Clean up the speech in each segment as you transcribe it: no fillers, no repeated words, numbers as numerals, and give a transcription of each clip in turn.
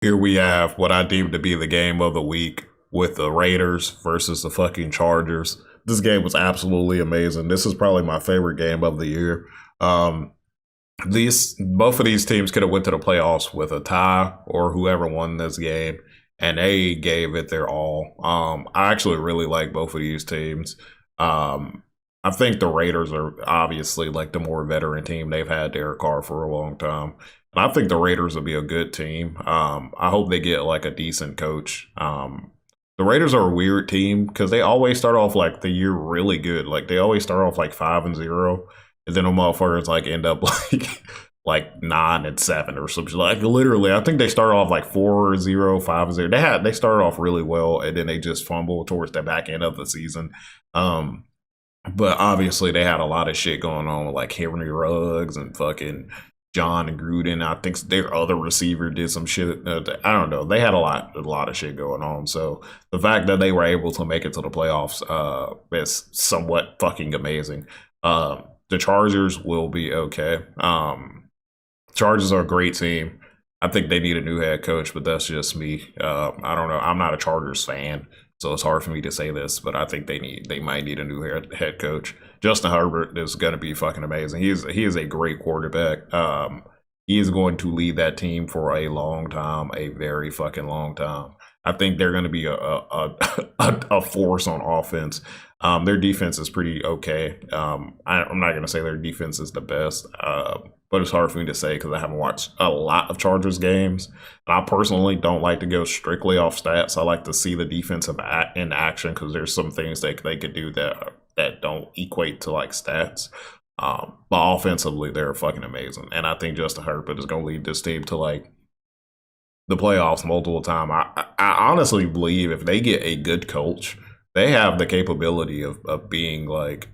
Here we have what I deem to be the game of the week with the Raiders versus the fucking Chargers. This game was absolutely amazing. This is probably my favorite game of the year. Um, these both of these teams could have went to the playoffs with a tie or whoever won this game, and they gave it their all. I actually really like both of these teams. I think the Raiders are obviously like the more veteran team. They've had Derek Carr for a long time. And I think the Raiders will be a good team. I hope they get like a decent coach. The Raiders are a weird team because they always start off like the year really good. Like they always start off like 5-0, and then the motherfuckers like end up like 9-7 or something. Like literally, I think they start off like 4-0, 5-0. They started off really well, and then they just fumble towards the back end of the season. Um, but obviously, they had a lot of shit going on with like Henry Ruggs and fucking John Gruden. I think their other receiver did some shit. I don't know. They had a lot of shit going on. So the fact that they were able to make it to the playoffs is somewhat fucking amazing. The Chargers will be okay. Chargers are a great team. I think they need a new head coach, but that's just me. I don't know. I'm not a Chargers fan, so it's hard for me to say this, but I think they might need a new head coach. Justin Herbert is going to be fucking amazing. He is a great quarterback. He is going to lead that team for a long time, a very fucking long time. I think they're going to be a force on offense. Their defense is pretty okay. I'm not going to say their defense is the best, but it's hard for me to say because I haven't watched a lot of Chargers games. And I personally don't like to go strictly off stats. I like to see the defensive in action because there's some things they could do that don't equate to like stats. But offensively, they're fucking amazing, and I think Justin Herbert is going to lead this team to like the playoffs multiple times. I honestly believe if they get a good coach, they have the capability of being like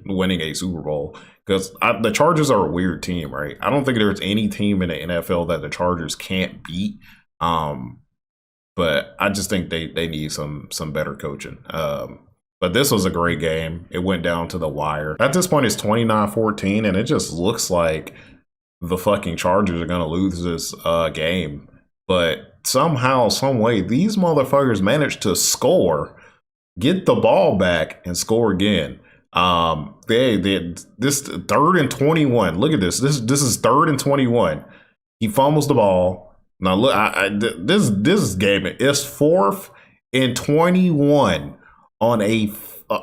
winning a Super Bowl. Because the Chargers are a weird team, right? I don't think there's any team in the NFL that the Chargers can't beat. Um, but I just think they need some better coaching. But this was a great game. It went down to the wire. At this point, it's 29-14, and it just looks like the fucking Chargers are going to lose this game. But somehow, some way, these motherfuckers managed to score, get the ball back, and score again. They did this 3rd and 21. Look at this. This is 3rd and 21. He fumbles the ball. Now look, this game is 4th and 21 on a.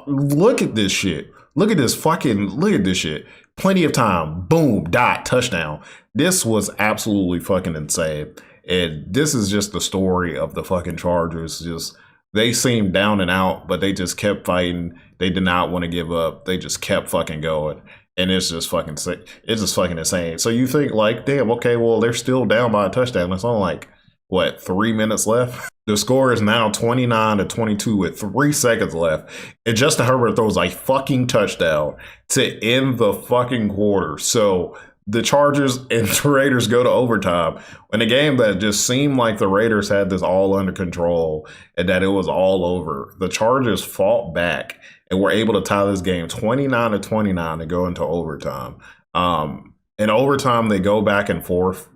Look at this shit. Look at this fucking. Look at this shit. Plenty of time. Boom. Dot. Touchdown. This was absolutely fucking insane. And this is just the story of the fucking Chargers. Just they seemed down and out, but they just kept fighting. They did not want to give up. They just kept fucking going. And it's just fucking sick. It's just fucking insane. So you think like, damn, okay, well, they're still down by a touchdown. It's only like, what, 3 minutes left? The score is now 29-22 with 3 seconds left. And Justin Herbert throws a fucking touchdown to end the fucking quarter. So the Chargers and the Raiders go to overtime in a game that just seemed like the Raiders had this all under control and that it was all over. The Chargers fought back and were able to tie this game 29-29 to go into overtime. In overtime, they go back and forth.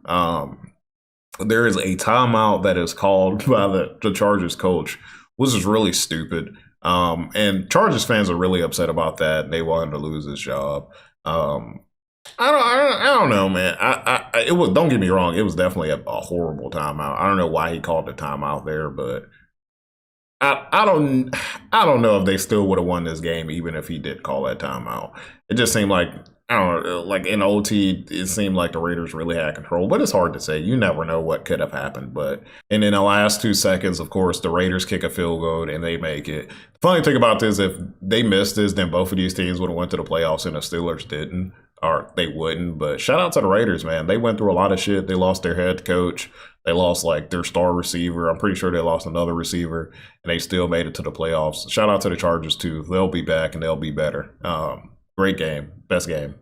There is a timeout that is called by the Chargers coach, which is really stupid. And Chargers fans are really upset about that. They wanted to lose his job. I don't know, man. It was. Don't get me wrong. It was definitely a horrible timeout. I don't know why he called the timeout there, but I don't know if they still would have won this game even if he did call that timeout. It just seemed like I don't know, like in OT, it seemed like the Raiders really had control, but it's hard to say. You never know what could have happened. But and in the last 2 seconds, of course, the Raiders kick a field goal and they make it. The funny thing about this, if they missed this, then both of these teams would have went to the playoffs and the Steelers didn't. Or they wouldn't, but shout out to the Raiders, man. They went through a lot of shit. They lost their head coach. They lost like their star receiver. I'm pretty sure they lost another receiver, and they still made it to the playoffs. Shout out to the Chargers too. They'll be back and they'll be better. Great game, best game.